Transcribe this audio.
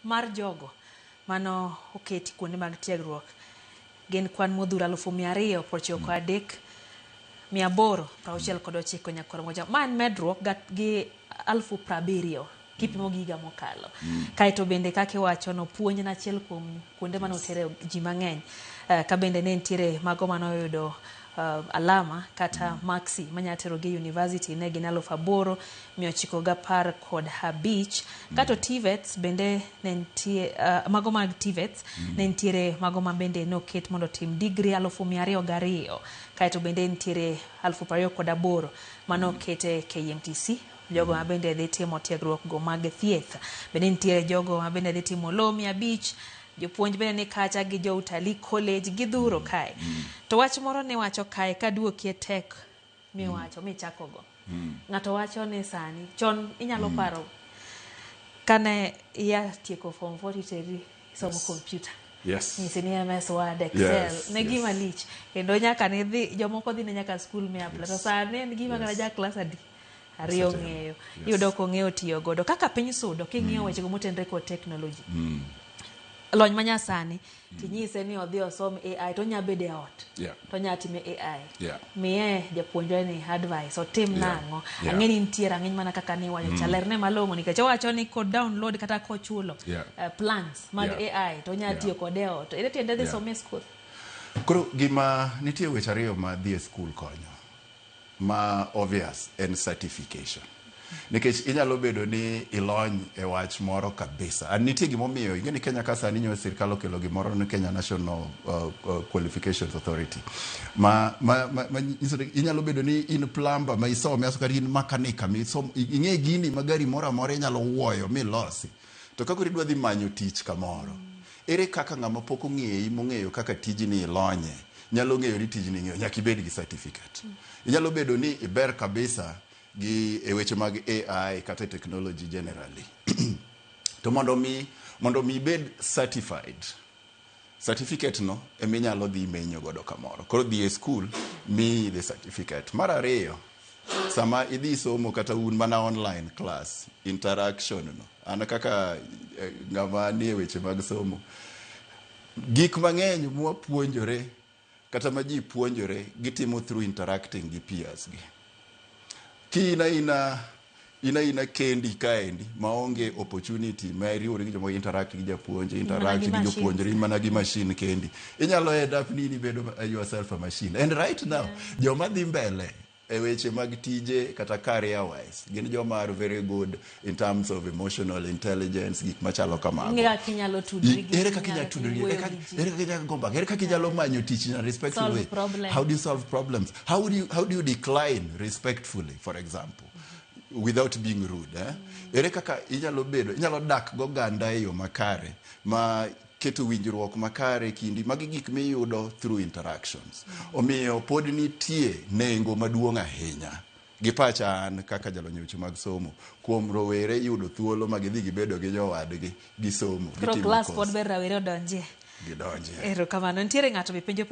mar jogo mano oketi kuonde mag tiegruok gin kwan modhuro 293,869 nyakoro moja. Man medruok gi 70,000 kipimo gi higa mokalo. Kaito bende kake wacho no puonj na achiel kuom kuonde manotere ji mang'eny. Ka bende ne ntiere mago manoyudo alama kata maxi manyatero gi university ne gin 8,915 kato TVETs bende ne ntie mago mag TVETs ne ntiere mago ma bende no ket mondo tim degree 202 kaito bende ntiere 2028 mano kete KMTC jogo ma bende dhi timo tiegruok go mag thieth bende ntiere jogo ma bende dhi timo law 500 jopuonj bende ni kacha gi jo utalii college gidhuro kae. To wach moro ne wacho kae ka duokie tek mi wacho mi chako go. Ng'ato wacho ni sani chon inyalo paro kane ya tieko form 40 teri somo computer. Yes. Ni MS Word, Excel, ne gima lich. Kendo nyaka ne dhi jomoko dhi nyaka school me apply. To sani en gima kana ja class adi. Ariyo ng'eyo. Yudo ko ng'eyo tiyo godo. Kaka piny sudo king'iyo weche go motenre kod technology. Lony manyasani tinyise ni odhi osom AI to nya bede ot to nya time AI miye japuonjre ni advice otim nang'o ang'eni ntiere ang'eny mana kaka ni wacho chalerne malong'o nikech wacho ni ko download kata ko chulo plans mag AI to nya tiyo kode ot ere tiende dhi some school. Koro gima nitie weche ariyo ma dhi e school konyo ma obvious and certification. Nikech inyalo bedo ni ilony e wach moro kabisa. Nitie gimomiyo ingeni Kenya ka sani nyo sirkal okelo gimoro ni Kenya National Qualifications Authority. Inyalo bedo ni in plumber ma isome asukari in makanika mi isom ing'e gini magari moro amora inyalo wuoyo mi losi. To kako idwa dhi manyo tich kamoro. Ere kaka ng'ama pok ong'eyi mong'eyo kaka tijni ilonye nyalo ng'eyo ni tijni ng'eyo nyaka ibed gi certificate. Inyalo bedo ni iber kabisa gi e weche mag AI kata technology generally. To mondo mi bed certified, certificate no eminyalo dhi menyo godo kamoro. Koro dhi e school mi the certificate. Mar ariyo, sama idhi somo kata un mana online class, interaction no. Ana kaka ng'ama ni e weche mag somo. Gik mang'eny mwapuonjore kata ma ji puonjore gitimo through interacting gi peers gi. Ina kendi kaendi maonge opportunity ma riwore gi jomo interact gi japuonj interact gi jopuonjre mana gi machine kendi inyalo end up ni bedo yourself a machine. And right now joma dhi mbele e weche mag tije kata career wise gin joma are very good in terms of emotional intelligence gik machalo kamago. Ere kaka inyalo tudri ere kaka inyalo manyo tich in a respectful way. How do you solve problems? How do you decline respectfully, for example, without being rude? Ere kaka inyalo dak go ganda e yo makare ma keto winjruok makare kindi magi gik miyudo through interactions. Omiyo pod nitie nengo maduong' ahinya gi pacha an kaka jalonyo weche mag somo kuom rowere yudo thuolo mag dhi gibedo gi jowadgi gi somo gitimo class pod ber rawere odonje. Gidonje. Ero kamano ntiere ng'ato be penjo